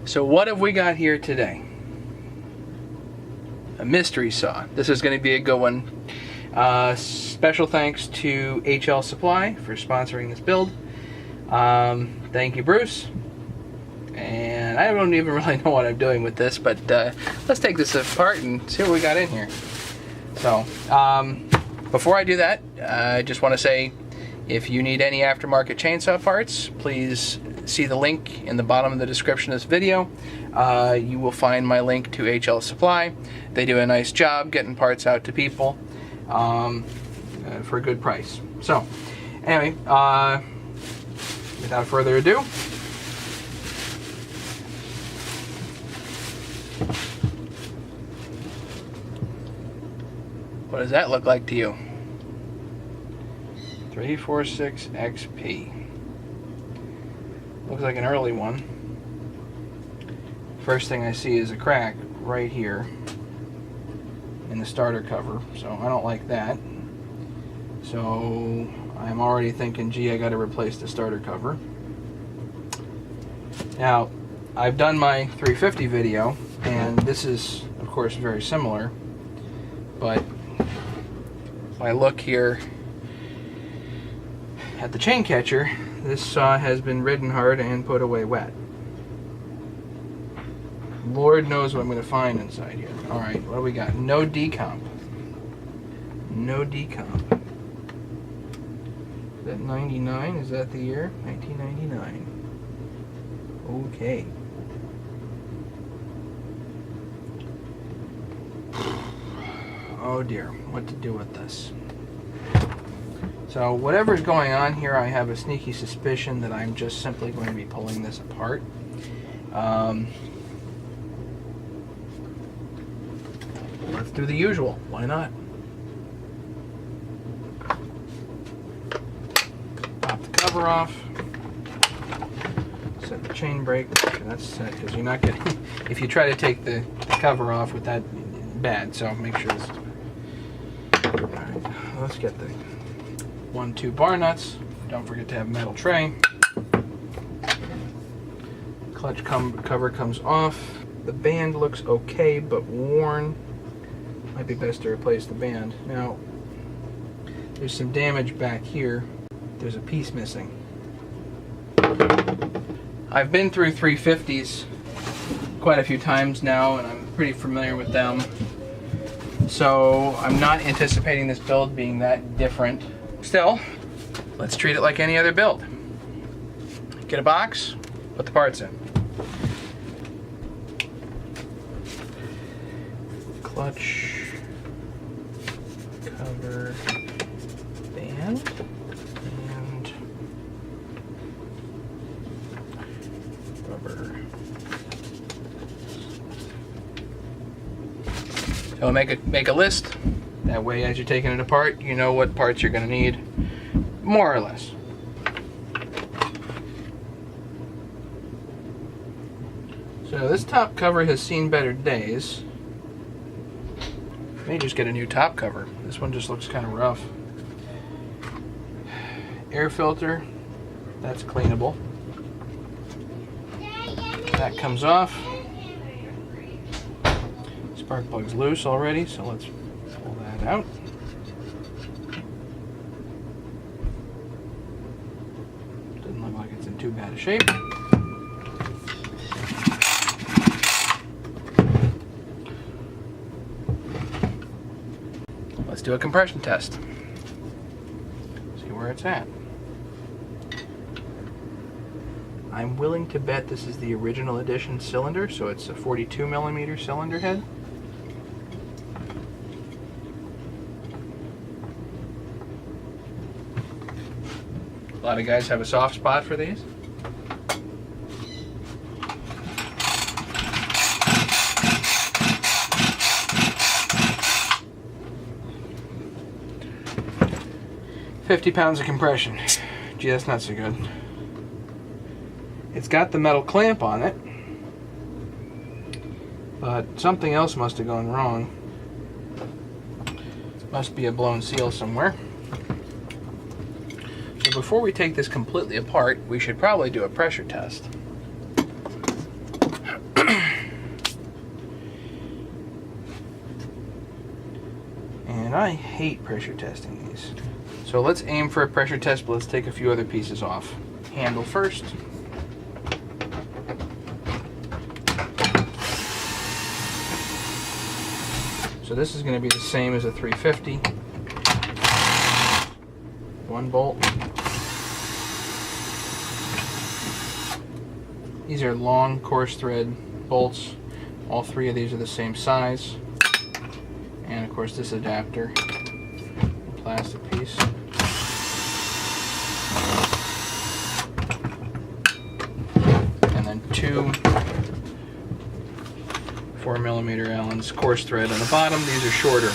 So what have we got here today? A mystery saw. This is going to be a good one. Special thanks to HL Supply for sponsoring this build. Thank you, Bruce. And I don't even really know what I'm doing with this, but let's take this apart and see what we got in here. So, before I do that, I just want to say, if you need any aftermarket chainsaw parts, please see the link in the bottom of the description of this video. You will find my link to HL Supply. They do a nice job getting parts out to people for a good price. So, anyway, without further ado, what does that look like to you? 346 XP. Looks like an early one. First thing I see is a crack right here in the starter cover, so I don't like that. So I'm already thinking, gee, I got to replace the starter cover. Now, I've done my 350 video, and this is, of course, very similar, but if I look here at the chain catcher, this saw has been ridden hard and put away wet. Lord knows what I'm going to find inside here. Alright, what do we got? No decomp. No decomp. Is that 99? Is that the year? 1999. Okay. Oh dear, what to do with this? So whatever's going on here, I have a sneaky suspicion that I'm just simply going to be pulling this apart. Let's do the usual. Why not? Pop the cover off. Set the chain brake. Okay, that's set because you're not getting. If you try to take the cover off with that, bad. So make sure this. All right, let's get the 1-2 bar nuts. Don't forget to have a metal tray. Clutch cover comes off. The band looks okay, but worn. Might be best to replace the band. Now, there's some damage back here. There's a piece missing. I've been through 350s quite a few times now, and I'm pretty familiar with them. So I'm not anticipating this build being that different. Still, let's treat it like any other build. Get a box, put the parts in. Clutch, cover, band, and rubber. So make a list. That way, as you're taking it apart, you know what parts you're going to need, more or less. So this top cover has seen better days. May just get a new top cover. This one just looks kind of rough. Air filter, that's cleanable. That comes off. Spark plug's loose already, so let's pull that out. Doesn't look like it's in too bad a shape. Let's do a compression test. See where it's at. I'm willing to bet this is the original edition cylinder, so it's a 42mm cylinder head. A lot of guys have a soft spot for these. $50 pounds of compression. Gee, that's not so good. It's got the metal clamp on it, but something else must have gone wrong. Must be a blown seal somewhere. So before we take this completely apart, we should probably do a pressure test. And I hate pressure testing these. So let's aim for a pressure test, but let's take a few other pieces off. Handle first. So this is going to be the same as a 350. One bolt. These are long coarse thread bolts. All three of these are the same size. And of course this adapter, plastic piece. And then two 4mm Allen's coarse thread on the bottom. These are shorter. At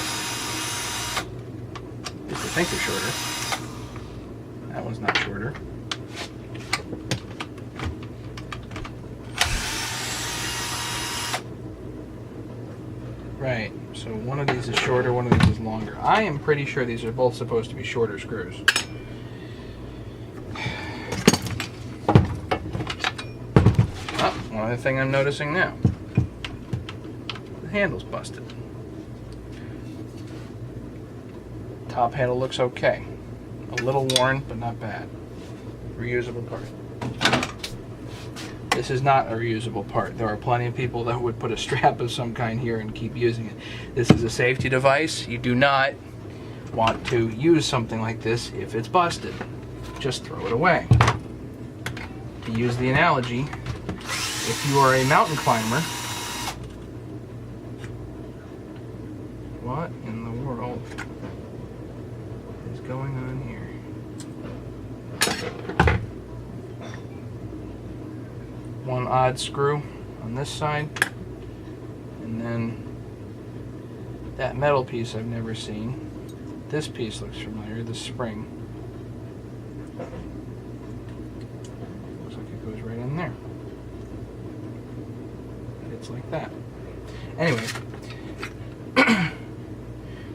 least I think they're shorter. That one's not shorter. Right, so one of these is shorter, one of these is longer. I am pretty sure these are both supposed to be shorter screws. Oh, one other thing I'm noticing now. The handle's busted. Top handle looks okay. A little worn, but not bad. Reusable part. This is not a reusable part. There are plenty of people that would put a strap of some kind here and keep using it. This is a safety device. You do not want to use something like this if it's busted. Just throw it away. To use the analogy, if you are a mountain climber, what in the world is going on here? One odd screw on this side, and then that metal piece I've never seen. This piece looks familiar, the spring. Looks like it goes right in there. It's like that. Anyway,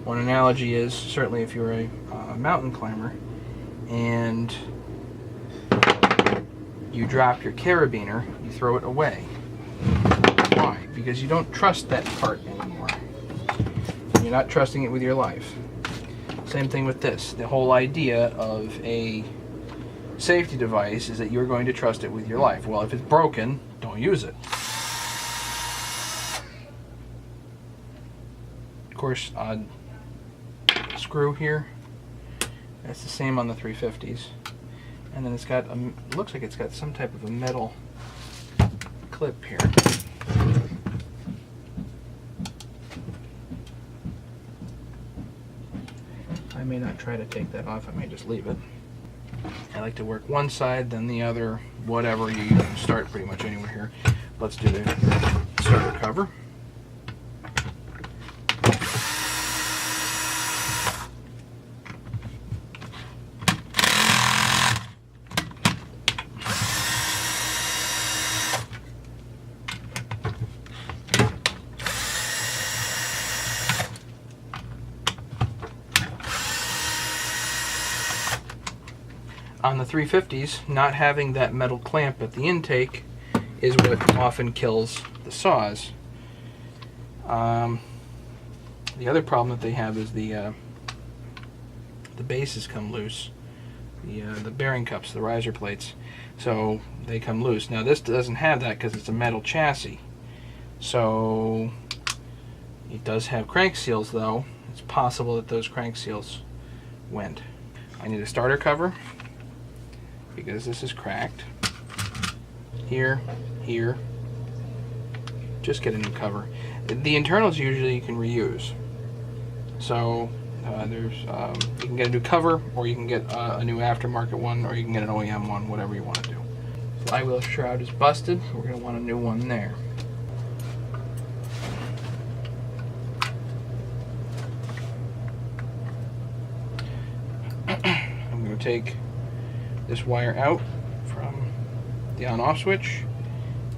one analogy is certainly if you're a mountain climber and you drop your carabiner, you throw it away. Why? Because you don't trust that part anymore. You're not trusting it with your life. Same thing with this. The whole idea of a safety device is that you're going to trust it with your life. Well, if it's broken, don't use it. Of course, odd screw here. That's the same on the 350s. And then it's got, looks like it's got some type of a metal clip here. I may not try to take that off, I may just leave it. I like to work one side, then the other, whatever. You can start pretty much anywhere here. Let's do the starter cover. On the 350s, not having that metal clamp at the intake is what often kills the saws. The other problem that they have is the bases come loose. The bearing cups, the riser plates, so they come loose. Now this doesn't have that because it's a metal chassis. So it does have crank seals though. It's possible that those crank seals went. I need a starter cover, because this is cracked. Here, here. Just get a new cover. The internals usually you can reuse. So you can get a new cover, or you can get a new aftermarket one, or you can get an OEM one, whatever you want to do. Flywheel shroud is busted. We're going to want a new one there. I'm going to take this wire out from the on-off switch,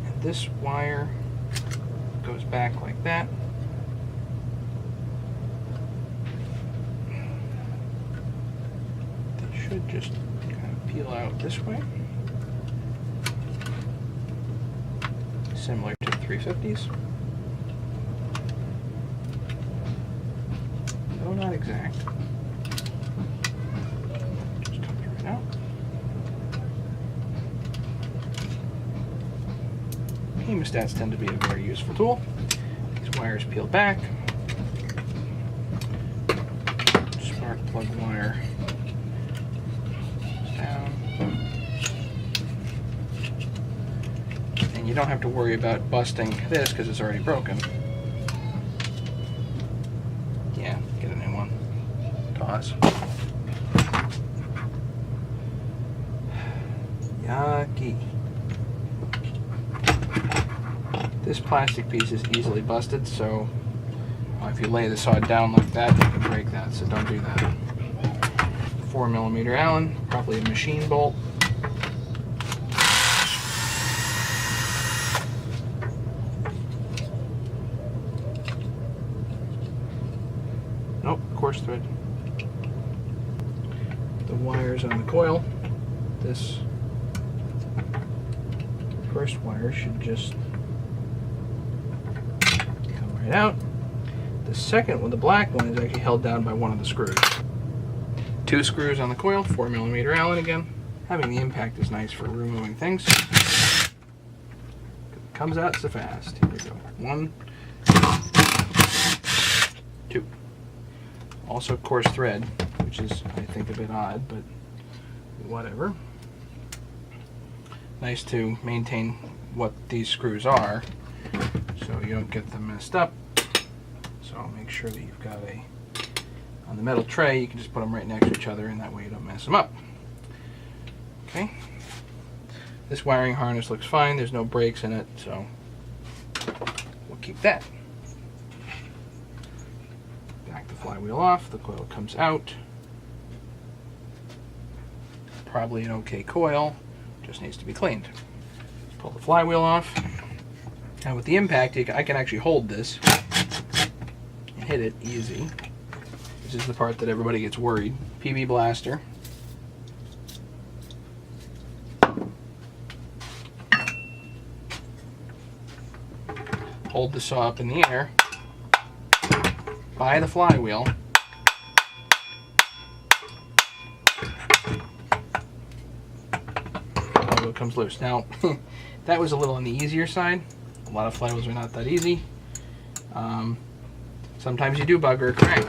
and this wire goes back like that. They should just kind of peel out this way, similar to the 350s. no, not exact. Just comes right out. Hemostats tend to be a very useful tool. These wires peel back. Spark plug wire down. And you don't have to worry about busting this because it's already broken. Yeah, get a new one. Toss. Yucky. This plastic piece is easily busted, so if you lay the saw down like that, you can break that, so don't do that. 4mm Allen, probably a machine bolt. Nope, coarse thread. The wires on the coil. This first wire should just come right out. The second one, the black one, is actually held down by one of the screws. 2 screws on the coil, 4mm Allen again. Having the impact is nice for removing things. It comes out so fast. Here we go. 1, 2. Also coarse thread, which is, I think, a bit odd, but whatever. Nice to maintain what these screws are so you don't get them messed up. So make sure that you've got on the metal tray, you can just put them right next to each other, and that way you don't mess them up. Okay. This wiring harness looks fine. There's no breaks in it, so we'll keep that. Back the flywheel off. The coil comes out. Probably an okay coil. Just needs to be cleaned. Let's pull the flywheel off. Now with the impact, I can actually hold this and hit it easy. This is the part that everybody gets worried. PB blaster. Hold the saw up in the air by the flywheel. Flywheel comes loose. Now, that was a little on the easier side. A lot of flywheels are not that easy. Sometimes you do bugger a crank,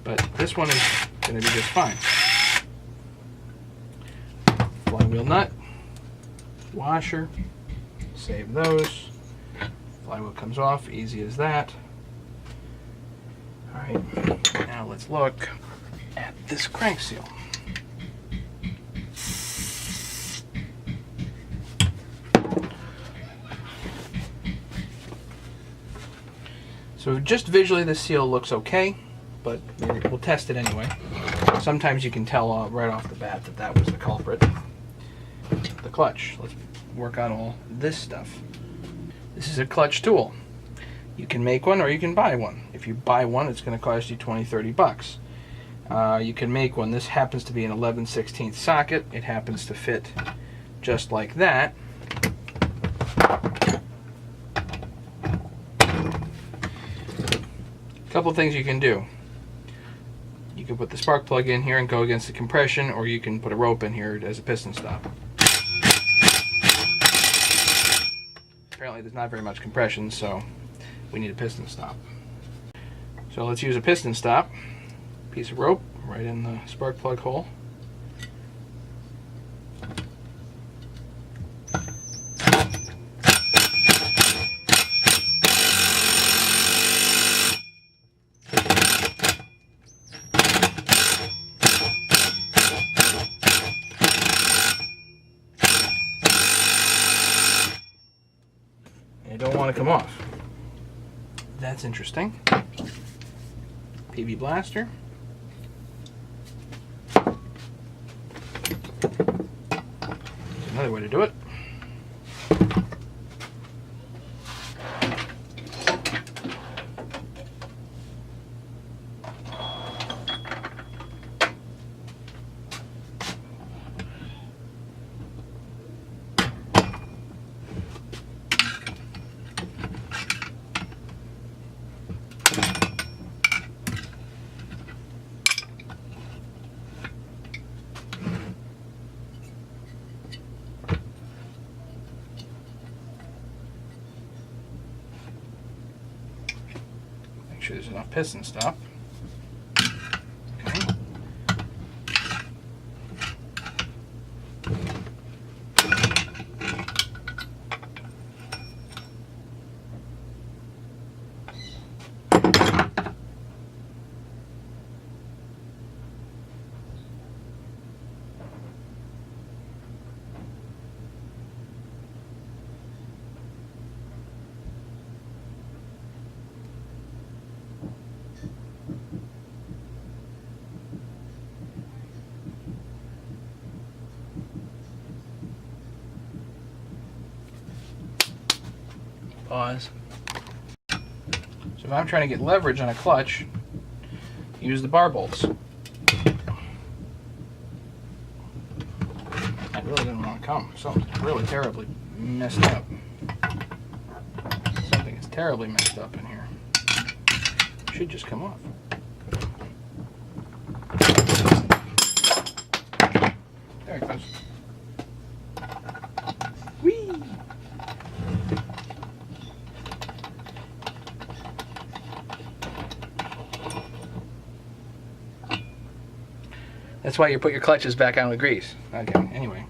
but this one is going to be just fine. Flywheel nut, washer, save those. Flywheel comes off, easy as that. Alright, now let's look at this crank seal. So just visually the seal looks okay, but we'll test it anyway. Sometimes you can tell right off the bat that that was the culprit. The clutch. Let's work on all this stuff. This is a clutch tool. You can make one or you can buy one. If you buy one, it's going to cost you 20-30 bucks. You can make one. This happens to be an 11/16 socket. It happens to fit just like that. A couple things you can do. You can put the spark plug in here and go against the compression, or you can put a rope in here as a piston stop. Apparently there's not very much compression, so we need a piston stop. So let's use a piston stop. Piece of rope right in the spark plug hole. Don't want to come off. That's interesting. PB blaster. There's another way to do it. sure there's enough piston stop. Okay. Pause. So if I'm trying to get leverage on a clutch, use the bar bolts. That really didn't want to come. Something's really terribly messed up. Something is terribly messed up in here. It should just come off. There it goes. Whee! That's why you put your clutches back on with grease. Okay, anyway.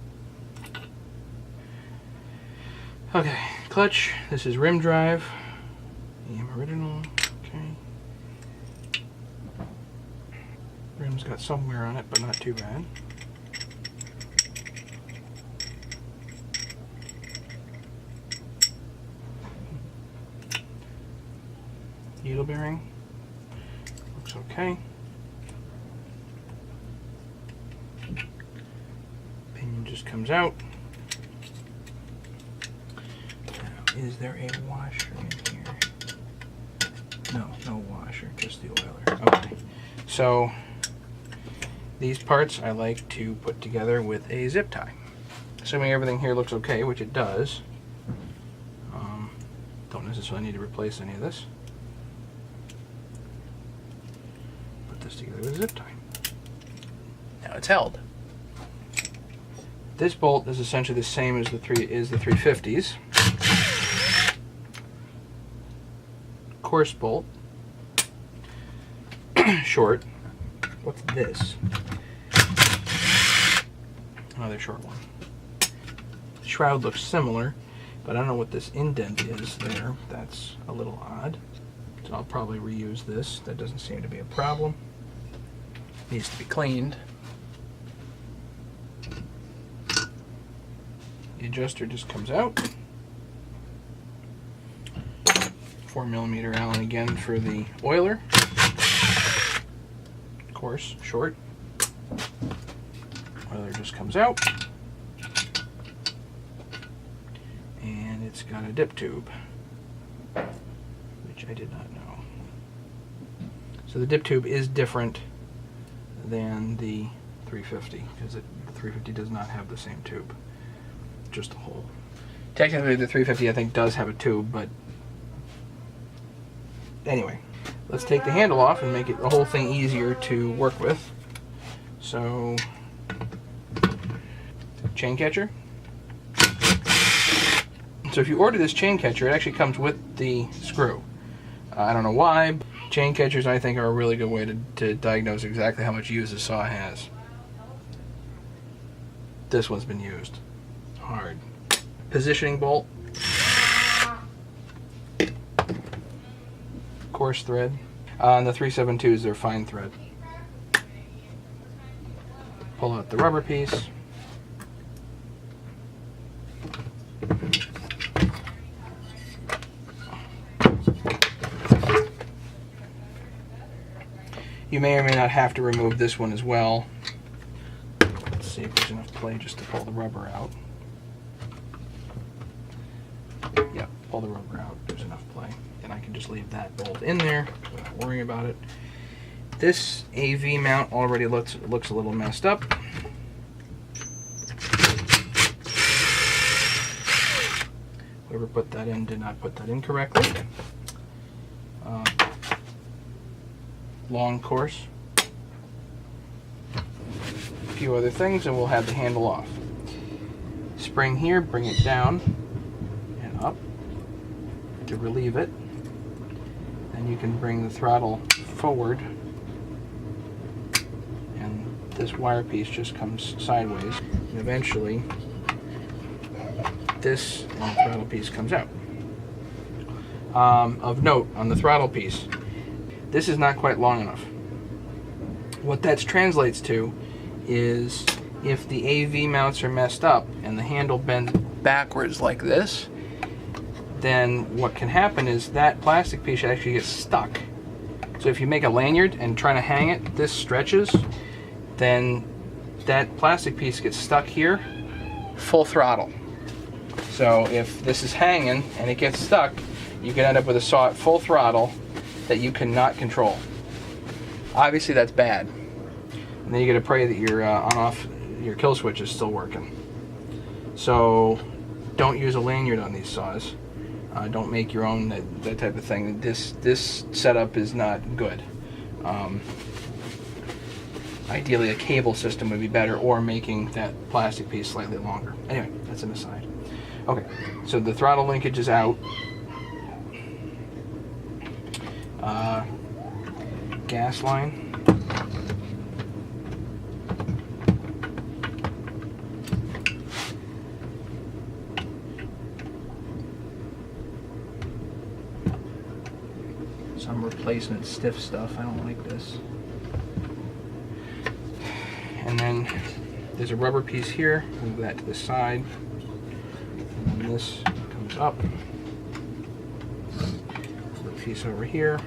Okay, clutch. This is rim drive. EM original. Okay. Rim's got some wear on it, but not too bad. Needle bearing. Looks okay. Pinion just comes out. Now, is there a washer in here? No, no washer, just the oiler. Okay. So these parts I like to put together with a zip tie. Assuming everything here looks okay, which it does. Don't necessarily need to replace any of this. Put this together with a zip tie. Now it's held. This bolt is essentially the same as the 350s. Coarse bolt. Short. What's this? Another short one. The shroud looks similar, but I don't know what this indent is there. That's a little odd. So I'll probably reuse this. That doesn't seem to be a problem. Needs to be cleaned. The adjuster just comes out. 4mm Allen again for the oiler. Of course, short. Oiler just comes out. And it's got a dip tube, which I did not know. So the dip tube is different than the 350 because the 350 does not have the same tube. Just a hole. Technically the 350 I think does have a tube, but anyway, let's take the handle off and make it the whole thing easier to work with. So, chain catcher. So if you order this chain catcher, it actually comes with the screw. I don't know why. Chain catchers I think are a really good way to diagnose exactly how much use a saw has. This one's been used. Hard. Positioning bolt. Coarse thread. On the 372s, they're fine thread. Pull out the rubber piece. You may or may not have to remove this one as well. Let's see if there's enough play just to pull the rubber out. Yeah, pull the rubber out. There's enough play. And I can just leave that bolt in there without worrying about it. This AV mount already looks a little messed up. Whoever put that in did not put that in correctly. Long course. A few other things and we'll have the handle off. Spring here, bring it down and up to relieve it. and you can bring the throttle forward, and this wire piece just comes sideways, and eventually this throttle piece comes out. Of note, on the throttle piece, this is not quite long enough. What that translates to is if the AV mounts are messed up and the handle bends backwards like this, then what can happen is that plastic piece actually gets stuck. So if you make a lanyard and try to hang it, this stretches, then that plastic piece gets stuck here, full throttle. So if this is hanging and it gets stuck, you can end up with a saw at full throttle that you cannot control. Obviously that's bad. And then you gotta pray that your on-off, your kill switch is still working. So don't use a lanyard on these saws. Don't make your own, that type of thing. This setup is not good. Ideally a cable system would be better, or making that plastic piece slightly longer. Anyway, that's an aside. Okay, so the throttle linkage is out. Gas line. Some replacement stiff stuff. I don't like this. And then there's a rubber piece here. Move that to the side. And then this comes up. Rubber piece over here.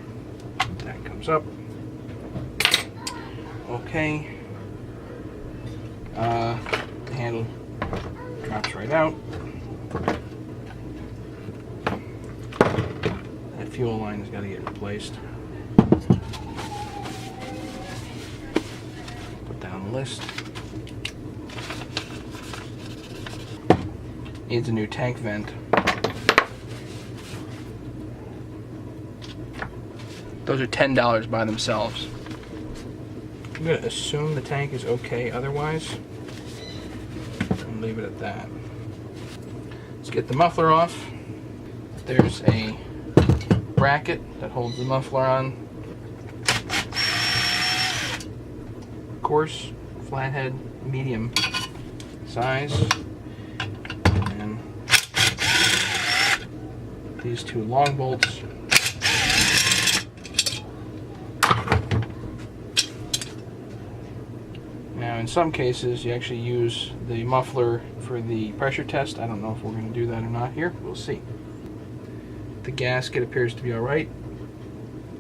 That comes up. Okay. The handle drops right out. That fuel line has got to get replaced. Put that on the list. Needs a new tank vent. Those are $10 by themselves. I'm going to assume the tank is okay otherwise, and leave it at that. Let's get the muffler off. There's a bracket that holds the muffler on. Coarse, flathead, medium size. And these two long bolts. Now in some cases you actually use the muffler for the pressure test. I don't know if we're going to do that or not here. We'll see. The gasket appears to be alright.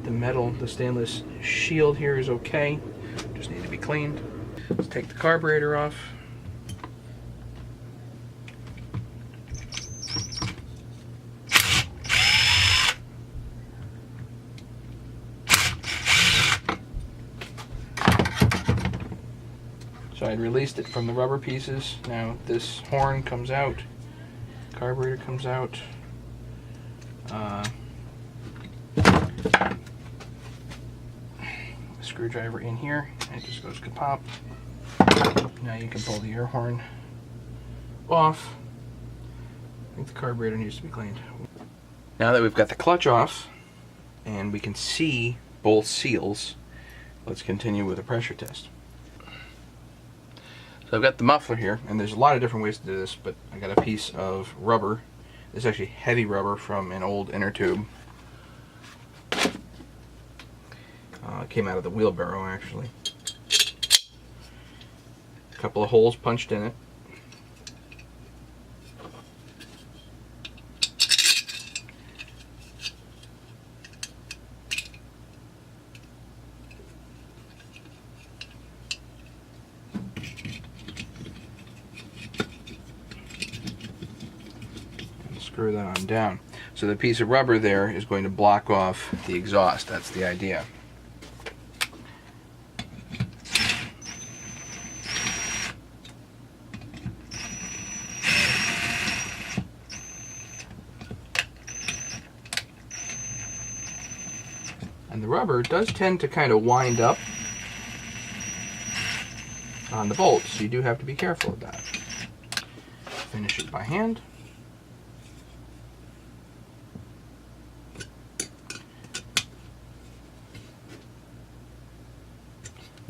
The metal, the stainless shield here is okay. Just need to be cleaned. Let's take the carburetor off. So I released it from the rubber pieces. Now this horn comes out, carburetor comes out. Screwdriver in here, and it just goes kapop. Now you can pull the air horn off. I think the carburetor needs to be cleaned. Now that we've got the clutch off and we can see both seals, let's continue with a pressure test. So I've got the muffler here, and there's a lot of different ways to do this, but I got a piece of rubber. This is actually heavy rubber from an old inner tube. It came out of the wheelbarrow actually. A couple of holes punched in it. Screw that on down. So the piece of rubber there is going to block off the exhaust. That's the idea. And the rubber does tend to kind of wind up on the bolts, so you do have to be careful of that. Finish it by hand.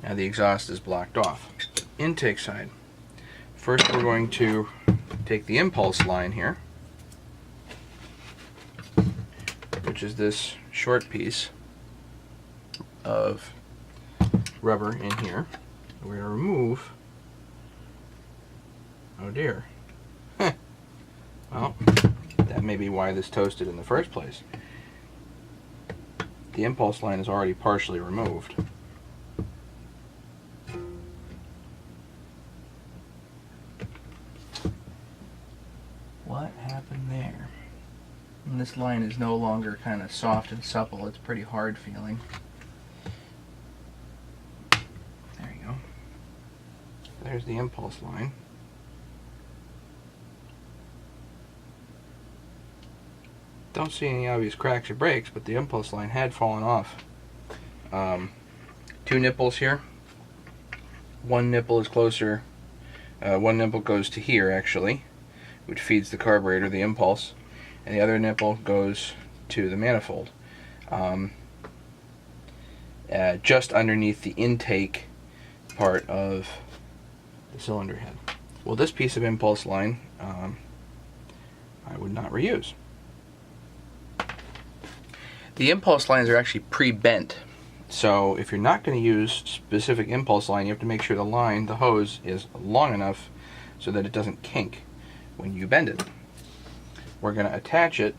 Now the exhaust is blocked off. Intake side. First we're going to take the impulse line here, which is this short piece of rubber in here. We're going to remove, oh dear, well, that may be why this toasted in the first place. The impulse line is already partially removed. What happened there? And this line is no longer kind of soft and supple, it's pretty hard feeling. There you go. There's the impulse line. Don't see any obvious cracks or breaks, but the impulse line had fallen off. Two nipples here. One nipple is closer, one nipple goes to here actually, which feeds the carburetor, the impulse, and the other nipple goes to the manifold. Just underneath the intake part of the cylinder head. Well, this piece of impulse line I would not reuse. The impulse lines are actually pre-bent, so if you're not going to use specific impulse line, you have to make sure the line, the hose, is long enough so that it doesn't kink when you bend it. We're going to attach it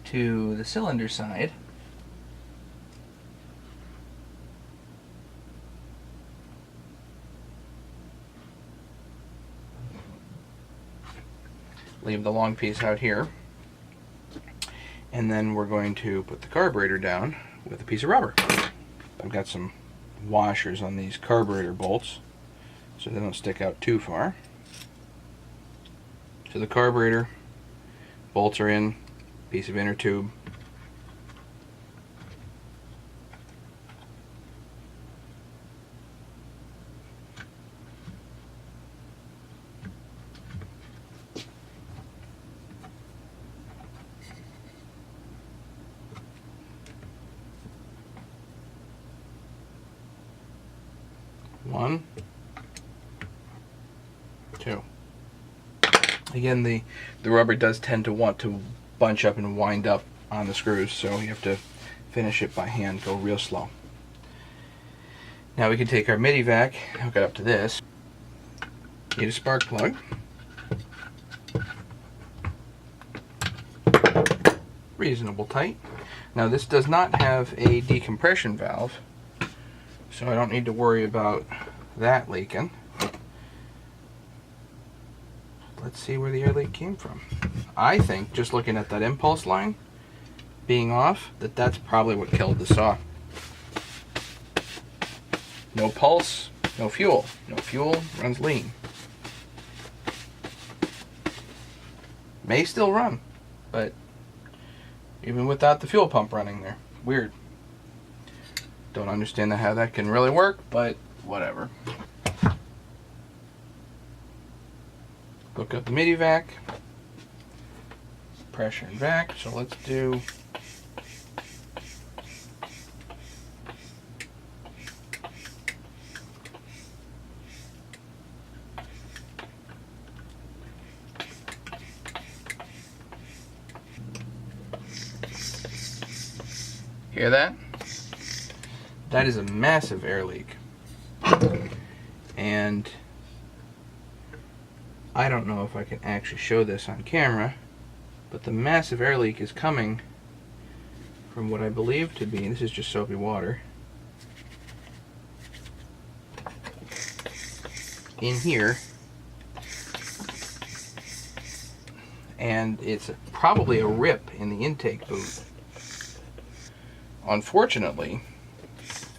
to the cylinder side. Leave the long piece out here. And then we're going to put the carburetor down with a piece of rubber. I've got some washers on these carburetor bolts so they don't stick out too far. So the carburetor bolts are in, piece of inner tube. One, two. Again, the rubber does tend to want to bunch up and wind up on the screws, so you have to finish it by hand, go real slow. Now we can take our midi vac, hook it up to this. Need a spark plug. Reasonable tight. Now this does not have a decompression valve, so I don't need to worry about that leaking. Let's see where the air leak came from. I think, just looking at that impulse line being off, that's probably what killed the saw. No pulse, no fuel. No fuel, runs lean. May still run, but even without the fuel pump running there. Weird. Don't understand how that can really work, but whatever. Hook up the midi vac. Pressure and vac. So let's do hear that? That is a massive air leak. And I don't know if I can actually show this on camera, but the massive air leak is coming from what I believe to be, this is just soapy water, in here. And it's probably a rip in the intake boot. Unfortunately,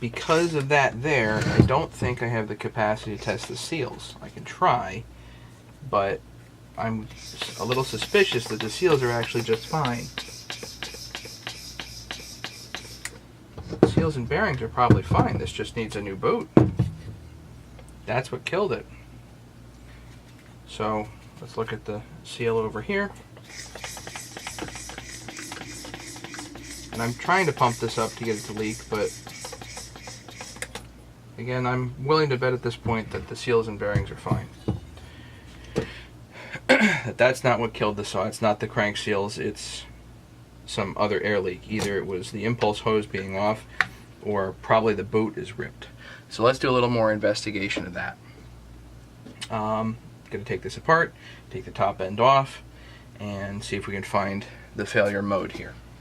because of that there, I don't think I have the capacity to test the seals. I can try, but I'm a little suspicious that the seals are actually just fine. Seals and bearings are probably fine. This just needs a new boot. That's what killed it. So let's look at the seal over here. And I'm trying to pump this up to get it to leak, but again, I'm willing to bet at this point that the seals and bearings are fine. That's not what killed the saw. It's not the crank seals. It's some other air leak. Either it was the impulse hose being off, or probably the boot is ripped. So let's do a little more investigation of that. Going to take this apart, take the top end off, and see if we can find the failure mode here.